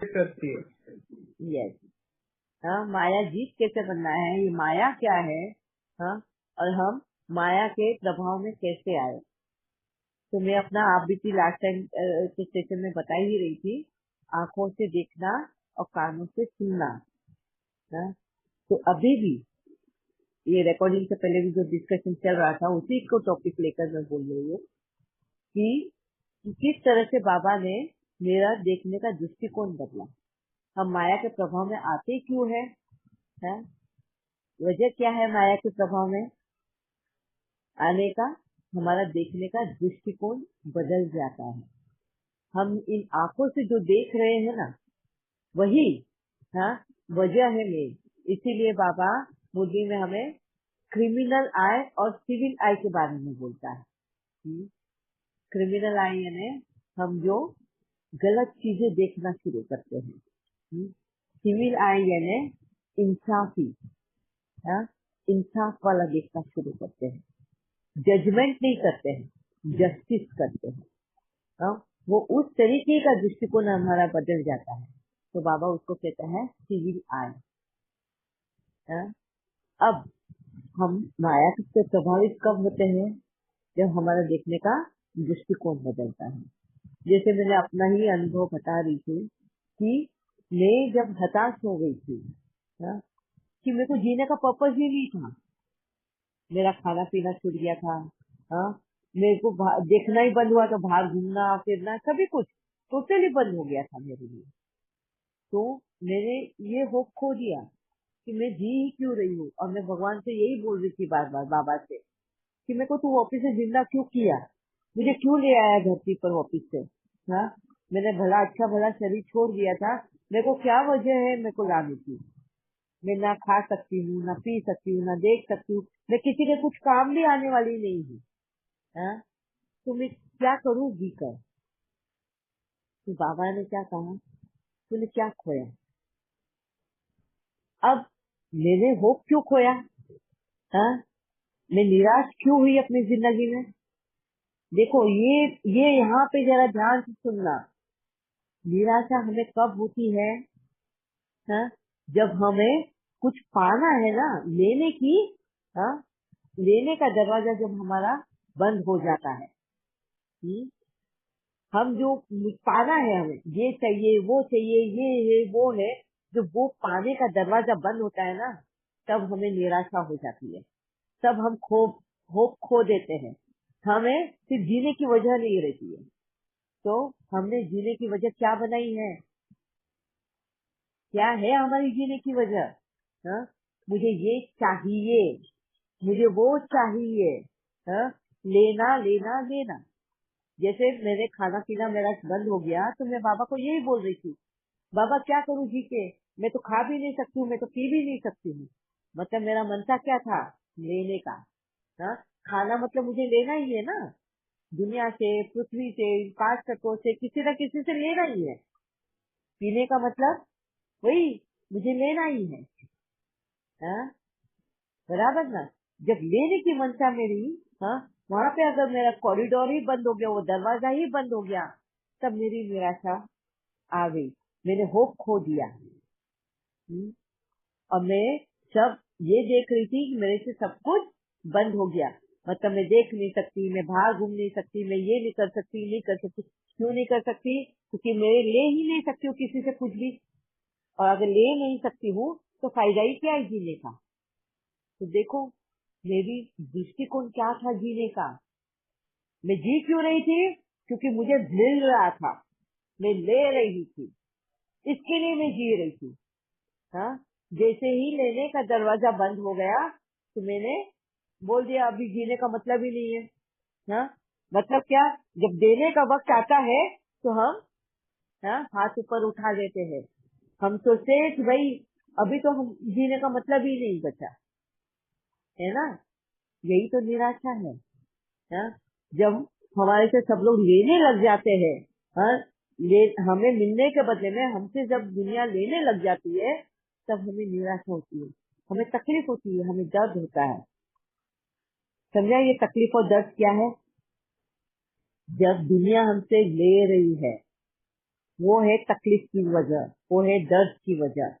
करती है। यस। हाँ, माया जीत कैसे बनना है, ये माया क्या है, हाँ, और हम माया के प्रभाव में कैसे आए। तो मैं अपना आप बीती लास्ट टाइम के सेशन में बता ही रही थी, आंखों से देखना और कानों से सुनना। हाँ, तो अभी भी ये रिकॉर्डिंग से पहले भी जो डिस्कशन चल रहा था उसी को टॉपिक लेकर मैं बोल रही हूँ कि किस तरह से बाबा ने मेरा देखने का दृष्टिकोण बदला। हम माया के प्रभाव में आते क्यों है, वजह क्या है माया के प्रभाव में आने का, हमारा देखने का दृष्टिकोण बदल जाता है। हम इन आंखों से जो देख रहे हैं ना, वही हाँ वजह है मेन। इसीलिए बाबा मुरली में हमें क्रिमिनल आई और सिविल आई के बारे में बोलता है। क्रिमिनल आई यानी हम जो गलत चीजें देखना शुरू करते हैं। सिविल आई यानी इंसाफी, इंसाफ वाला देखना शुरू करते हैं। जजमेंट नहीं करते हैं, जस्टिस करते हैं। हाँ, वो उस तरीके का दृष्टिकोण हमारा बदल जाता है, तो बाबा उसको कहता है सिविल आई। अब हम माया से प्रभावित कब होते हैं, जब हमारा देखने का दृष्टिकोण बदलता है। जैसे मैंने अपना ही अनुभव बता रही थी कि मैं जब हताश हो गई थी, कि मेरे को जीने का पर्पस ही नहीं था, मेरा खाना पीना छूट गया था, मेरे को देखना ही बंद हुआ था, बाहर घूमना फिरना सभी कुछ टोटली बंद हो गया था मेरे लिए। तो मैंने ये होप खो दिया कि मैं जी ही क्यों रही हूँ, और मैं भगवान से यही बोल रही थी बार बार बाबा से कि मेरे को तू वापिस से जिंदा क्यों किया, मुझे क्यों ले आया धरती पर वापिस से। हाँ, मैंने भला अच्छा भला शरीर छोड़ दिया था, मेरे को क्या वजह है मेरे को लाने की। मैं ना खा सकती हूँ, ना पी सकती हूँ, ना देख सकती हूँ, मैं किसी के कुछ काम भी आने वाली नहीं हूँ। तो मैं क्या करूँ जीकर। तो बाबा ने क्या कहा, तूने क्या खोया। अब मैंने होप क्यों खोया, मैं निराश क्यों हुई अपनी जिंदगी में। देखो ये यहाँ पे जरा ध्यान से सुनना। निराशा हमें कब होती है, जब हमें कुछ पाना है ना, लेने की, हाँ, लेने का दरवाजा जब हमारा बंद हो जाता है। हम जो पाना है, हमें ये चाहिए वो चाहिए, ये है वो है, जब वो पाने का दरवाजा बंद होता है ना, तब हमें निराशा हो जाती है, तब हम होप खो देते हैं। हमें सिर्फ जीने की वजह नहीं रहती है। तो हमने जीने की वजह क्या बनाई है, क्या है हमारी जीने की वजह, मुझे ये चाहिए, मुझे वो चाहिए, लेना लेना लेना। जैसे मेरे खाना पीना मेरा बंद हो गया, तो मैं बाबा को यही बोल रही थी, बाबा क्या करूँ जी के, मैं तो खा भी नहीं सकती हूँ, मैं तो पी भी नहीं सकती हूँ। मतलब मेरा मनसा क्या था, लेने का। खाना मतलब मुझे लेना ही है ना, दुनिया से, पृथ्वी से, 5 तत्वों से, किसी न किसी से लेना ही है। पीने का मतलब वही मुझे लेना ही है, बराबर ना। जब लेने की मनसा मेरी, वहाँ पे अगर मेरा कॉरिडोर ही बंद हो गया, वो दरवाजा ही बंद हो गया, तब मेरी निराशा आ गई, मैंने होप खो दिया। और मैं सब ये देख रही थी कि मेरे से सब कुछ बंद हो गया, मतलब मैं देख नहीं सकती, मैं बाहर घूम नहीं सकती, मैं ये नहीं कर सकती, नहीं कर सकती। क्यों नहीं कर सकती, क्योंकि मैं ले ही नहीं सकती हूँ किसी से कुछ भी, और अगर ले नहीं सकती हूँ तो फायदा ही क्या है जीने का। तो देखो मेरी दृष्टिकोण क्या था जीने का, मैं जी क्यों रही थी, क्योंकि मुझे मिल रहा था, मैं ले रही थी, इसके लिए मैं जी रही थी। हाँ, जैसे ही लेने का दरवाजा बंद हो गया, तो मैंने बोल दिया अभी जीने का मतलब ही नहीं है। मतलब क्या, जब देने का वक्त आता है तो हम हाथ ऊपर उठा देते हैं, हम सोचते हैं कि भाई अभी तो हम जीने का मतलब ही नहीं बचा है ना। यही तो निराशा है, जब हमारे से सब लोग लेने लग जाते हैं, हाँ, हमें मिलने के बदले में हमसे जब दुनिया लेने लग जाती है, तब हमें निराशा होती है, हमें तकलीफ होती है, हमें दर्द होता है। समझा ये तकलीफ और दर्द क्या है। जब दुनिया हमसे ले रही है, वो है तकलीफ की वजह, वो है दर्द की वजह।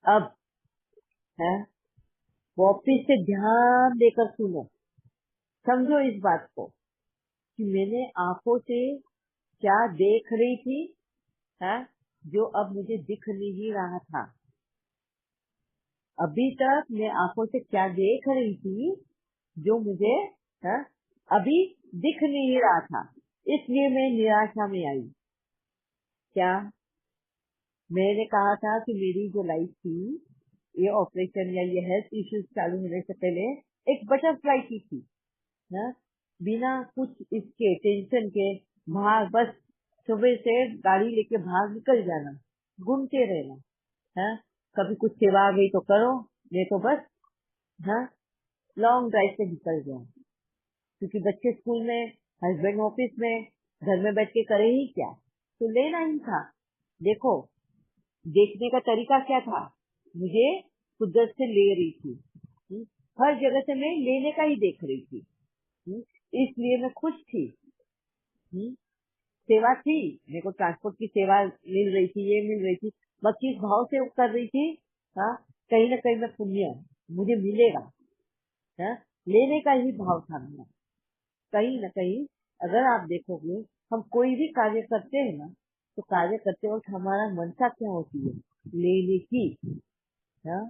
अब है वापिस से ध्यान देकर सुनो, समझो इस बात को कि मैंने आंखों से क्या देख रही थी, है जो अब मुझे दिख नहीं रहा था। अभी तक मैं आंखों से क्या देख रही थी जो मुझे है अभी दिख नहीं रहा था, इसलिए मैं निराशा में आई। क्या मैंने कहा था कि मेरी जो लाइफ थी, ये ऑपरेशन या ये हेल्थ इश्यूज चालू होने से पहले एक बटरफ्लाई की थी ना, बिना कुछ इसके टेंशन के भाग, बस सुबह से गाड़ी लेके भाग निकल जाना, घूमते रहना है। कभी कुछ सेवा आ गई तो करो, नहीं तो बस हाँ लॉन्ग ड्राइव पे निकल जाओ, क्योंकि बच्चे स्कूल में, हस्बैंड ऑफिस में, घर में बैठ के करे ही क्या, तो लेना ही था। देखो देखने का तरीका क्या था, मुझे कुदरत से ले रही थी, हर जगह से मैं लेने का ही देख रही थी, इसलिए मैं खुश थी। सेवा थी, मेरे को ट्रांसपोर्ट की सेवा मिल रही थी, ये मिल रही थी, मैं किस भाव से कर रही थी, हाँ कहीं ना कहीं मैं पुण्य मुझे मिलेगा, हाँ लेने का ही भाव था मेरा। कहीं ना कहीं अगर आप देखोगे, हम कोई भी कार्य करते हैं ना, तो कार्य करते वक्त हमारा मंशा क्या होती है, लेने की। हाँ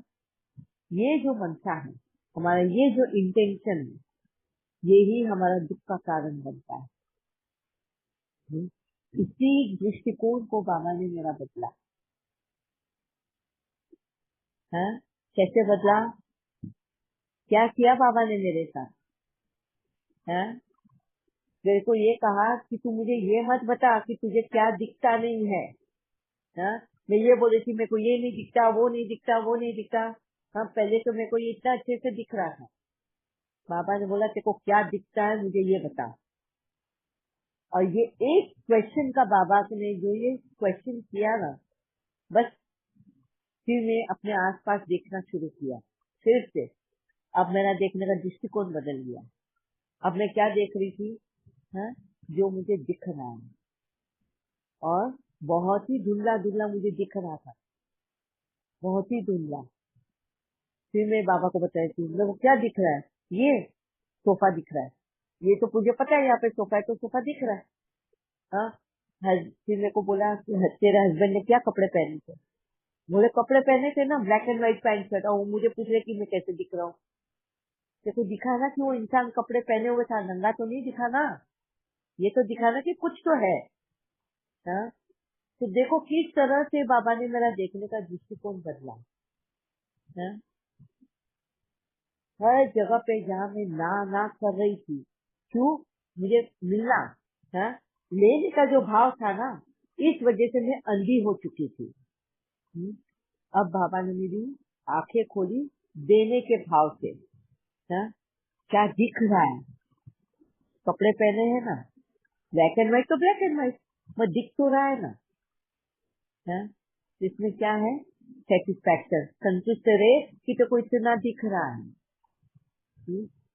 ये जो मंशा है हमारा, ये जो इंटेंशन है, यही हमारा दुख का कारण बनता है। इसी दृष्टिकोण को बाबा ने मेरा बदला है। कैसे बदला, क्या किया बाबा ने मेरे साथ है, मेरे को ये कहा कि तू मुझे ये मत बता कि तुझे क्या दिखता नहीं है, हाँ मैं ये बोल रही थी मेरे को ये नहीं दिखता, वो नहीं दिखता, वो नहीं दिखता। हाँ पहले तो मेरे को ये इतना अच्छे से दिख रहा था। बाबा ने बोला तेरे को क्या दिखता है मुझे ये बता। और ये एक क्वेश्चन का बाबा ने जो ये क्वेश्चन किया ना, बस फिर मैं अपने आसपास देखना शुरू किया फिर से। अब मेरा देखने का दृष्टिकोण बदल गया। अब मैं क्या देख रही थी, हाँ जो मुझे दिख रहा है, और बहुत ही धुंधला धुंधला मुझे दिख रहा था, बहुत ही धुंधला। फिर मैं बाबा को बताया कि मेरे को क्या दिख रहा है, ये सोफा दिख रहा है, ये तो मुझे पता है यहाँ पे सोफा है, तो सोफा दिख रहा है। हाँ फिर मेरे को बोला कि तेरे हस्बैंड ने क्या कपड़े पहने थे, बोले कपड़े पहने थे ना black and white pant shirt, और वो मुझे पूछ रहे कि मैं कैसे दिख रहा हूँ। देखो दिखा ना कि वो इंसान कपड़े पहने हुए था, नंगा तो नहीं दिखा ना, ये तो दिखा ना कि कुछ तो है। हाँ तो देखो किस तरह से बाबा ने मेरा देखने का दृष्टिकोण बदला। हाँ? हर जगह पे जहाँ मैं ना ना कर रही थी, क्यों, मुझे मिलना, हाँ लेने का जो भाव था ना, इस वजह से मैं अंधी हो चुकी थी। अब बाबा ने मेरी आंखें खोली देने के भाव से। हाँ क्या दिख रहा है, कपड़े पहने हैं ना, ब्लैक एंड व्हाइट तो ब्लैक एंड व्हाइट, मैं दिख तो रहा है ना। हाँ इसमें क्या है, सेटिस्फैक्शन, संतुष्ट रहे कि तो कोई इतना दिख रहा है।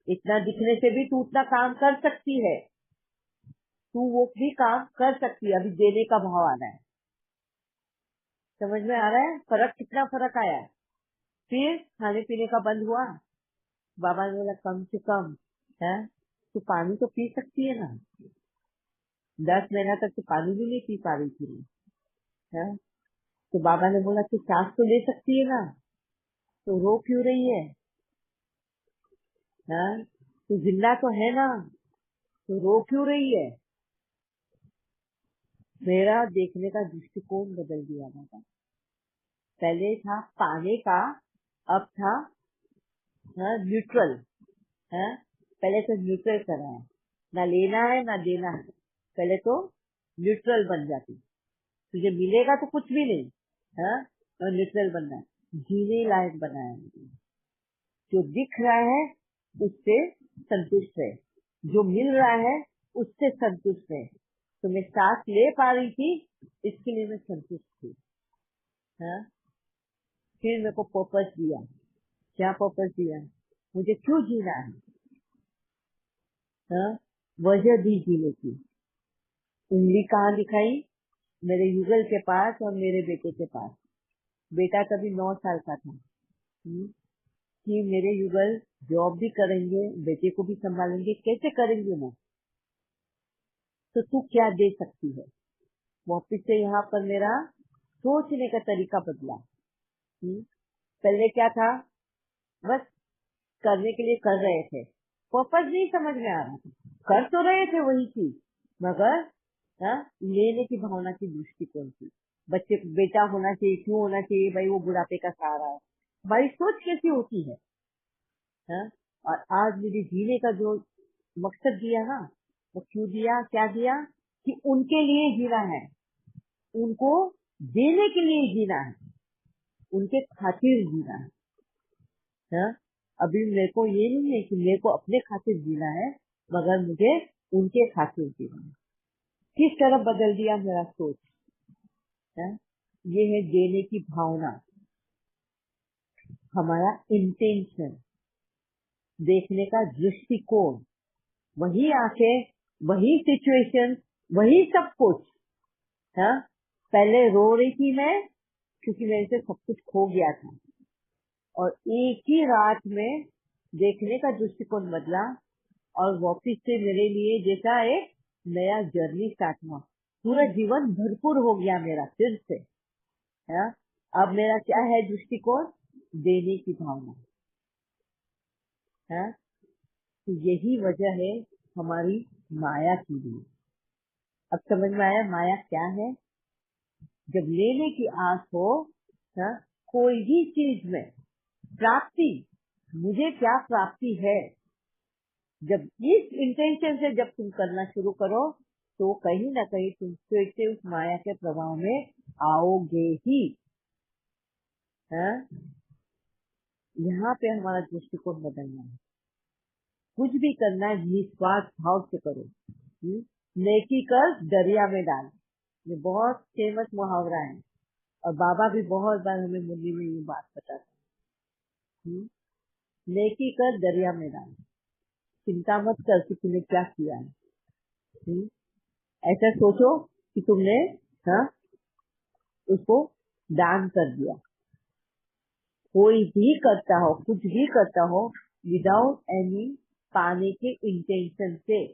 इतना दिखने से भी तू उतना काम कर सकती है, तू वो भी काम कर सकती है। अभी देने का भाव आ रहा है, समझ में आ रहा है फर्क, कितना फर्क आया है। फिर खाने पीने का बंद हुआ, बाबा ने बोला कम से कम है तू पानी तो पी सकती है ना, 10 महीना तक तो पानी भी नहीं पी पा रही थी है। तो बाबा ने बोला तू सांस तो ले सकती है ना, तो रो क्यों रही है, तू जिंदा तो है ना, तो रो क्यों रही है। मेरा देखने का दृष्टिकोण बदल दिया बाबा। पहले था पाने का, अब था न्यूट्रल है। पहले तो न्यूट्रल करा है, ना लेना है ना देना है, पहले तो न्यूट्रल बन जाती, तुझे मिलेगा तो कुछ भी नहीं है, और न्यूट्रल बनना है, जीने लायक बनाया है मुझे। जो दिख रहा है उससे संतुष्ट है, जो मिल रहा है उससे संतुष्ट है। तो मैं सांस ले पा रही थी, इसके लिए मैं संतुष्ट थी। हाँ फिर मेरे को पर्पस दिया, क्या पर्पस दिया, मुझे क्यों जीना है, हाँ वजह दी जीने की। उंगली कहाँ दिखाई, मेरे युगल के पास और मेरे बेटे के पास। बेटा तभी 9 साल का था। कि मेरे युगल जॉब भी करेंगे, बेटे को भी संभालेंगे, कैसे करेंगे वो, तो तू क्या दे सकती है। वापिस से यहाँ पर मेरा सोचने का तरीका बदला। पहले क्या था, बस करने के लिए कर रहे थे, पर्पज नहीं समझ में आ रहा था, कर तो रहे थे वही चीज, मगर लेने की भावना की दृष्टिकोण थी। बच्चे बेटा होना चाहिए, क्यों होना चाहिए भाई, वो बुढ़ापे का सहारा है। हमारी सोच कैसी होती है, और आज मुझे जीने का जो मकसद दिया ना, वो क्यों दिया, क्या दिया, कि उनके लिए जीना है, उनको देने के लिए जीना है, उनके खातिर जीना है। अभी मेरे को ये नहीं है कि मेरे को अपने खातिर जीना है, मगर मुझे उनके खातिर जीना है। किस तरह बदल दिया मेरा सोच है? ये है देने की भावना, हमारा इंटेंशन, देखने का दृष्टिकोण, वही आंखें, वही सिचुएशन, वही सब कुछ। पहले रो रही थी मैं क्योंकि मेरे से सब कुछ खो गया था, और एक ही रात में देखने का दृष्टिकोण बदला, और वापिस से मेरे लिए जैसा एक नया जर्नी स्टार्ट हुआ, पूरा जीवन भरपूर हो गया मेरा फिर से। अब मेरा क्या है दृष्टिकोण, देने की भावना। तो यही वजह है हमारी माया की भी। अब समझ में आया माया क्या है। जब लेने की आस हो, कोई भी चीज में प्राप्ति, मुझे क्या प्राप्ति है, जब इस इंटेंशन से जब तुम करना शुरू करो, तो कहीं ना कहीं तुम फिर से उस माया के प्रभाव में आओगे ही। यहाँ पे हमारा दृष्टिकोण बदलना है। कुछ भी करना है निस्वार्थ भाव से करो। नेकी कर दरिया में डाल, ये बहुत फेमस मुहावरा है, और बाबा भी बहुत बार हमें मुरली में ये बात बताते हैं। नेकी कर दरिया में डाल, चिंता मत कर कि तूने क्या किया है। ऐसा सोचो कि तुमने उसको दान कर दिया। कोई भी करता हो, कुछ भी करता हो, विदाउट एनी पाने के इंटेंशन से,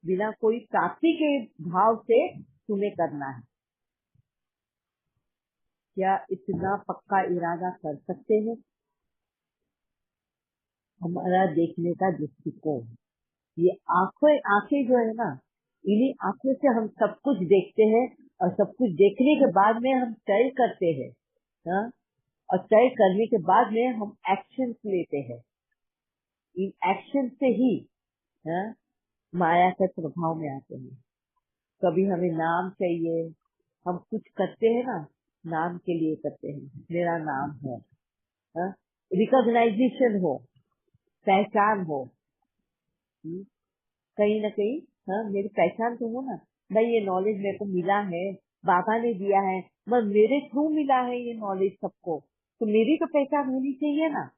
बिना कोई प्राप्ति के भाव से तुम्हें करना है। क्या इतना पक्का इरादा कर सकते हैं? हमारा देखने का दृष्टिकोण, ये आंखें जो है ना, इन्हीं आंखों से हम सब कुछ देखते हैं, और सब कुछ देखने के बाद में हम तय करते हैं, और तय करने के बाद में हम एक्शन लेते हैं। इन एक्शन से ही माया के प्रभाव में आते हैं। कभी हमें नाम चाहिए, हम कुछ करते हैं ना, नाम के लिए करते हैं, मेरा नाम है, रिकॉग्नाइजेशन हो, पहचान हो, कहीं ना कहीं मेरी पहचान तो हो ना, भाई ये नॉलेज मेरे को मिला है, बाबा ने दिया है, बस मेरे थ्रू मिला है ये नॉलेज सबको, तो मेरी तो पहचान होनी चाहिए ना।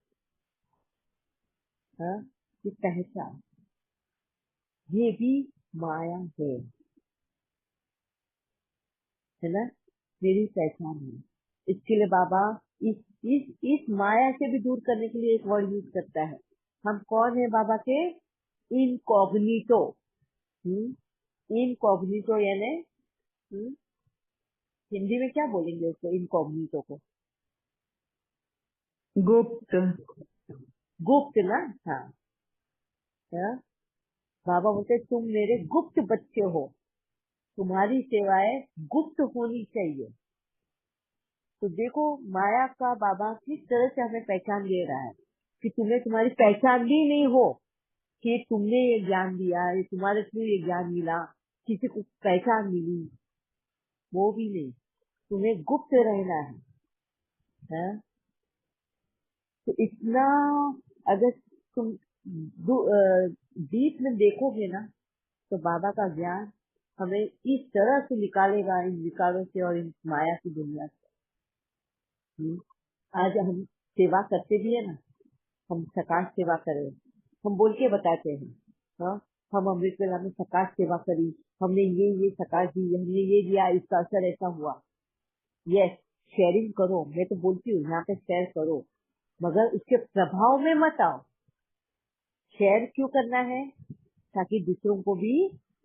ये पहचान, ये भी माया है ना, मेरी पहचान है। इसके लिए बाबा इस माया से भी दूर करने के लिए एक वर्ड यूज करता है। हम कौन है बाबा के? इनकॉग्निटो। इनकॉग्निटो यानी हिंदी में क्या बोलेंगे उसको, इनकॉग्निटो को? गुप्त। गुप्त ना। हाँ, बाबा बोलते तुम मेरे गुप्त बच्चे हो, तुम्हारी सेवाएं गुप्त होनी चाहिए। तो देखो माया का बाबा किस तरह से हमें पहचान दे रहा है, कि तुम्हें तुम्हारी पहचान भी नहीं हो, कि तुमने ये ज्ञान दिया, ये तुम्हारे थ्रू ये ज्ञान मिला, किसी को पहचान मिली, वो भी नहीं, तुम्हें गुप्त रहना है? तो इतना अगर तुम डीप में देखोगे ना, तो बाबा का ज्ञान हमें इस तरह से निकालेगा इन विकारों से और इन माया की दुनिया से। आज हम सेवा करते भी है ना, हम सकाश सेवा करें, हम बोल के बताते हैं, हम अमृत वेला में सकाश सेवा करी, हमने ये सकाश दी, हमने ये दिया, इसका असर ऐसा हुआ। यस, शेयरिंग करो, मैं तो बोलती हूँ यहाँ पे शेयर करो, मगर उसके प्रभाव में मत आओ। शेयर क्यों करना है? ताकि दूसरों को भी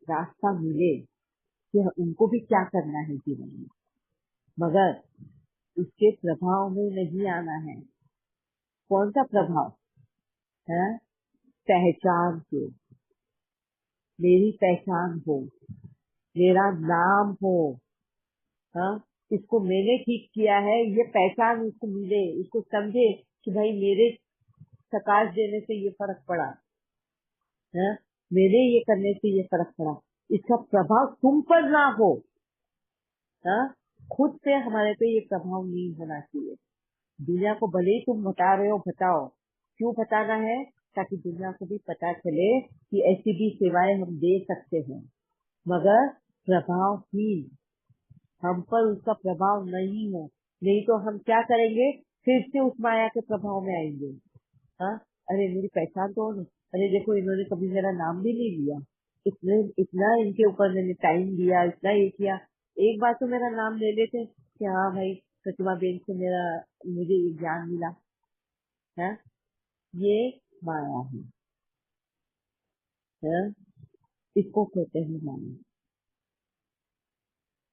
रास्ता मिले कि उनको भी क्या करना है जीवन में, मगर उसके प्रभाव में नहीं आना है। कौन सा प्रभाव है? पहचान के, मेरी पहचान हो, मेरा नाम हो, हाँ, इसको मैंने ठीक किया है, ये पहचान उसको मिले, उसको समझे कि भाई मेरे सकाश देने से ये फर्क पड़ा है, मेरे ये करने से ये फर्क पड़ा। इसका प्रभाव तुम पर ना हो, हाँ, खुद से हमारे पे ये प्रभाव नहीं होना चाहिए। दुनिया को भले ही तुम बता रहे हो, बताओ, क्यों बताना है? ताकि दुनिया को भी पता चले कि ऐसी भी सेवाएं हम दे सकते हैं, मगर प्रभावहीन, हम पर उसका प्रभाव नहीं हो। नहीं तो हम क्या करेंगे? फिर से उस माया के प्रभाव में आएंगे। हाँ, अरे मेरी पहचान तो हो, अरे देखो इन्होंने कभी मेरा नाम भी नहीं लिया, इतना इनके ऊपर मैंने टाइम दिया, इतना ये किया, एक बार तो मेरा नाम ले लेते कि हाँ भाई प्रतिमा बेन से मुझे ये ज्ञान मिला है। ये माया है, इसको कहते हैं माया।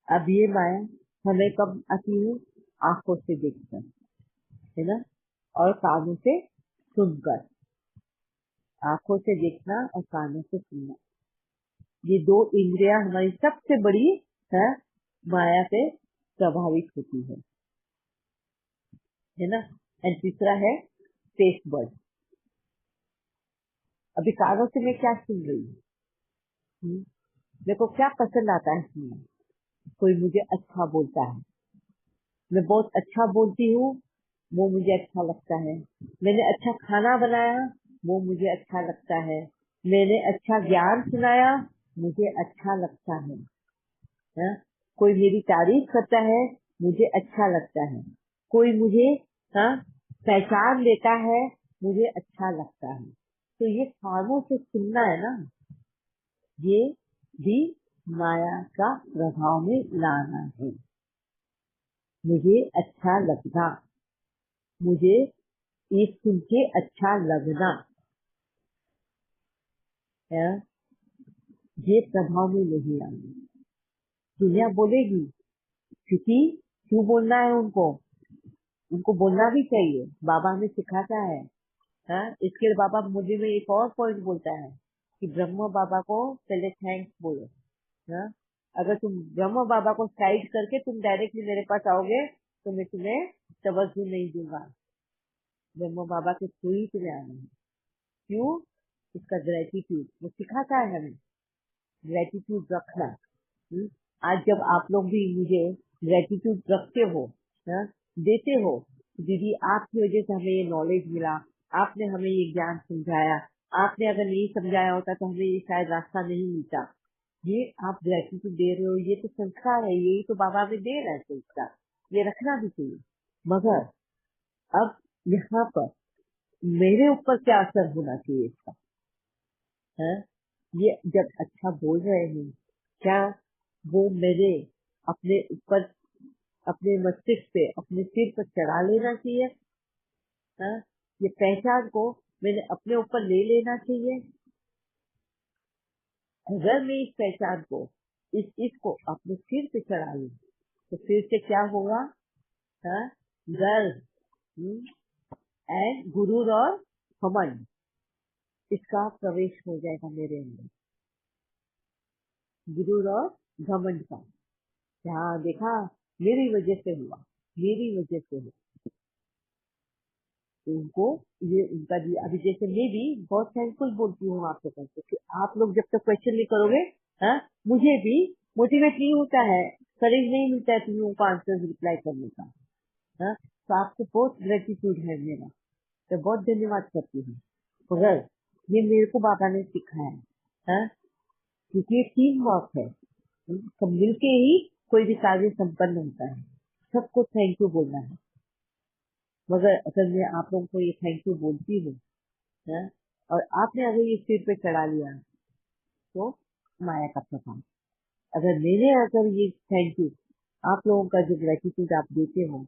अब ये माया हमें कब आती है? आंखों से देखकर, है ना, और कानों से सुनकर। आंखों से देखना और कानों से सुनना, ये दो इंद्रियां हमारी सबसे बड़ी है, माया से प्रभावित होती है ना। एंड तीसरा है टेस्ट बर्ड। अभी कानों से मैं क्या सुन रही हूँ, मेरे को क्या पसंद आता है सुनना? कोई मुझे अच्छा बोलता है, मैं बहुत अच्छा बोलती हूँ, वो मुझे अच्छा लगता है। मैंने अच्छा खाना बनाया, वो मुझे अच्छा लगता है। मैंने अच्छा ज्ञान सुनाया, मुझे अच्छा लगता है। हाँ? कोई मेरी तारीफ करता है, मुझे अच्छा लगता है। कोई मुझे, हाँ, पहचान देता है, मुझे अच्छा लगता है। तो ये कानों से सुनना है ना, ये भी माया का प्रभाव में लाना है। मुझे अच्छा लगना, मुझे ये सुन के अच्छा लगना है, ये प्रभाव में नहीं आना। दुनिया बोलेगी, क्योंकि क्यों बोलना है उनको? उनको बोलना भी चाहिए, बाबा हमें सिखाता है। हाँ, इसके लिए बाबा मुझे में एक और पॉइंट बोलता है कि ब्रह्म बाबा को पहले थैंक्स बोलो। हाँ, अगर तुम ब्रह्म बाबा को साइड करके तुम डायरेक्टली मेरे पास आओगे तो मैं तुम्हें तवज्जो नहीं दूंगा। ब्रह्म बाबा के थ्रू ही तुम्हें आना है। क्यों? उसका ग्रेटिट्यूड वो सिखाता है हमें, ग्रेटिट्यूड रखना। हम्म, आज जब आप लोग भी मुझे ग्रेटिट्यूड रखते हो, हाँ, देते हो, दीदी आपकी वजह से हमें ये नॉलेज मिला, आपने हमें ये ज्ञान समझाया, आपने अगर नहीं समझाया होता तो हमें ये शायद रास्ता नहीं मिलता। ये आप ग्रेटिट्यूड दे रहे हो, ये तो संस्कार है, यही तो बाबा में दे रहा है संस्कार, ये रखना भी चाहिए। मगर अब यहाँ पर मेरे ऊपर क्या असर होना चाहिए इसका है? ये जब अच्छा बोल रहे हैं, क्या वो मेरे अपने ऊपर, अपने मस्तिष्क पे, अपने सिर पर चढ़ा लेना चाहिए? हाँ? ये पहचान को मैंने अपने ऊपर ले लेना चाहिए? अगर मैं इस पहचान को, इसको अपने सिर पे चढ़ा लूं तो फिर से क्या होगा? हाँ? गर्व एंड गुरूर और घमंड, इसका प्रवेश हो जाएगा मेरे अंदर, गुरूर और घमंड का। हाँ, देखा, मेरी वजह से हुआ, मेरी वजह से हुआ। तो उनको ये उनका दिया। अभी जैसे मैं भी बहुत थैंकफुल बोलती हूँ आप लोगों को कि आप लोग जब तक क्वेश्चन नहीं करोगे, हाँ, मुझे भी मोटिवेट नहीं होता है, करेज नहीं मिलता है तुम लोगों को आंसर रिप्लाई करने का। हाँ, तो आपको बहुत ग्रेटिट्यूड है मेरा, तो बहुत धन्यवाद करती हूँ। मगर ये मेरे को बाबा ने सिखाया है, हाँ, क्योंकि ये टीम वर्क है, सब मिलके ही कोई भी कार्य संपन्न होता है। सबको थैंक यू बोलना है। मगर अगर मैं आप लोगों को ये थैंक यू बोलती हूँ, हाँ, और आपने अगर ये सिर पे चढ़ा लिया तो माया का प्रभाव, अगर ये थैंक यू, आप लोगों का जो ग्रेटिट्यूड आप देते हो,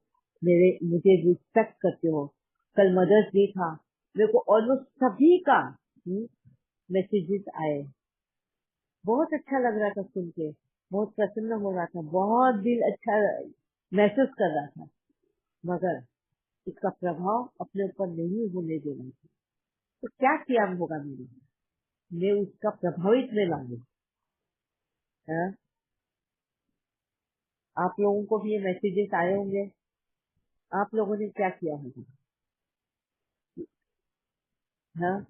मुझे रिस्पेक्ट करते हो। कल मदर्स डे था, मेरे को ऑलमोस्ट सभी का मैसेजेस आए, बहुत अच्छा लग रहा था सुन के, बहुत प्रसन्न हो रहा था, बहुत दिल अच्छा महसूस कर रहा था। मगर इसका प्रभाव अपने ऊपर नहीं होने देना था। तो क्या किया होगा मैं उसका प्रभावित में लाऊंगी। हाँ? आप लोगों को भी ये मैसेजेस आए होंगे, आप लोगों ने क्या किया होगा? हाँ,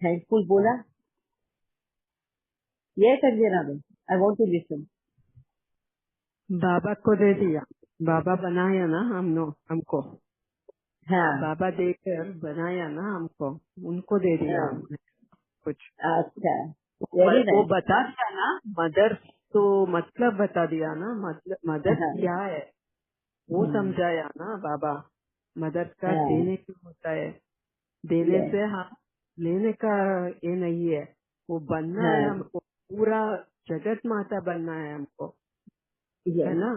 थैंकफुल बोला, ये संजना में आई वॉन्ट टू लिसन। बाबा को दे दिया, बाबा बनाया ना हमको, हाँ बाबा देकर बनाया ना हमको, उनको दे दिया हाँ, हमने कुछ। अच्छा, वेरी वो नाइस। बता दिया ना मदर, तो मतलब बता दिया ना, मतलब मदर हाँ क्या है वो समझाया ना बाबा। मदर का हाँ, देने क्यों होता है, देने यस से हम लेने का ये नहीं है, वो बनना है हाँ, हमको, पूरा जगत माता बनना है हमको, है यस ना।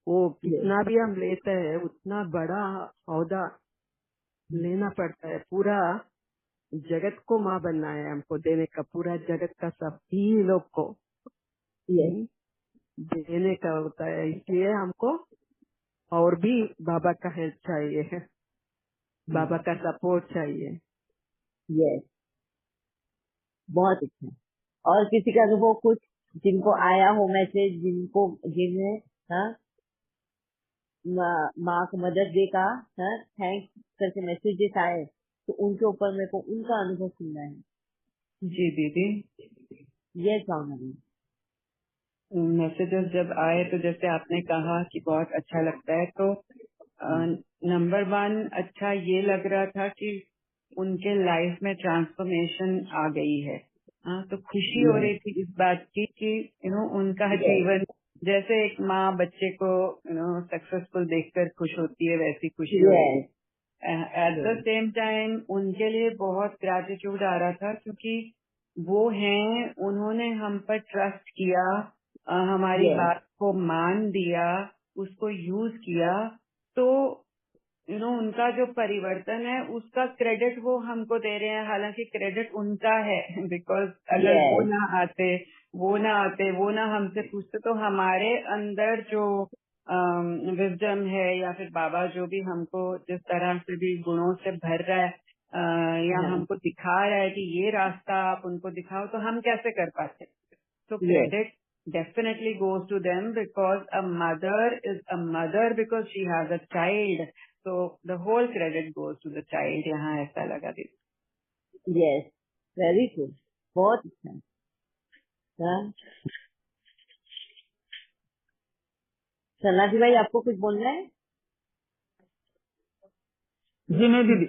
वो यस कितना भी हम लेते हैं उतना बड़ा औदा लेना पड़ता है, पूरा जगत को माँ बनना है हमको, देने का पूरा जगत का सभी लोग को यस हम्म, देने का होता है। इसलिए हमको और भी बाबा का हेल्प चाहिए है, बाबा का सपोर्ट चाहिए। यस, बहुत अच्छा। और किसी का अनुभव कुछ, जिनको आया हो मैसेज, जिन्हें हाँ माँ का मदर्स डे का हाँ थैंक्स करके मैसेजेस आए, तो उनके ऊपर मेरे को उनका अनुभव सुनना है। जी दीदी, ये भावना भी। मैसेजेस जब आए तो जैसे आपने कहा कि बहुत अच्छा लगता है, तो नंबर वन अच्छा ये लग रहा था कि उनके लाइफ में ट्रांसफॉर्मेशन आ गई है। हाँ, तो खुशी हो रही थी इस बात की कि उनका यस जीवन, जैसे एक माँ बच्चे को सक्सेसफुल देखकर खुश होती है, वैसी खुशी हो रही यस थी। एट द सेम टाइम उनके लिए बहुत ग्रैटिट्यूड आ रहा था, क्योंकि वो हैं, उन्होंने हम पर ट्रस्ट किया, हमारी यस बात को मान दिया, उसको यूज किया। तो उनका जो परिवर्तन है उसका क्रेडिट वो हमको दे रहे हैं, हालांकि क्रेडिट उनका है बिकॉज अगर यस वो ना हमसे पूछते, तो हमारे अंदर जो विजडम है, या फिर बाबा जो भी हमको जिस तरह से भी गुणों से भर रहा है, या हमको दिखा रहा है कि ये रास्ता आप उनको दिखाओ, तो हम कैसे कर पाते। So yes credit definitely goes to them, because a mother is a mother because she has a child. So the whole credit goes to the child. यहाँ ऐसा लगा दीदी। यस, वेरी गुड, बहुत अच्छा। हाँ, सनाजी भाई आपको कुछ बोलना है? जी नहीं दीदी।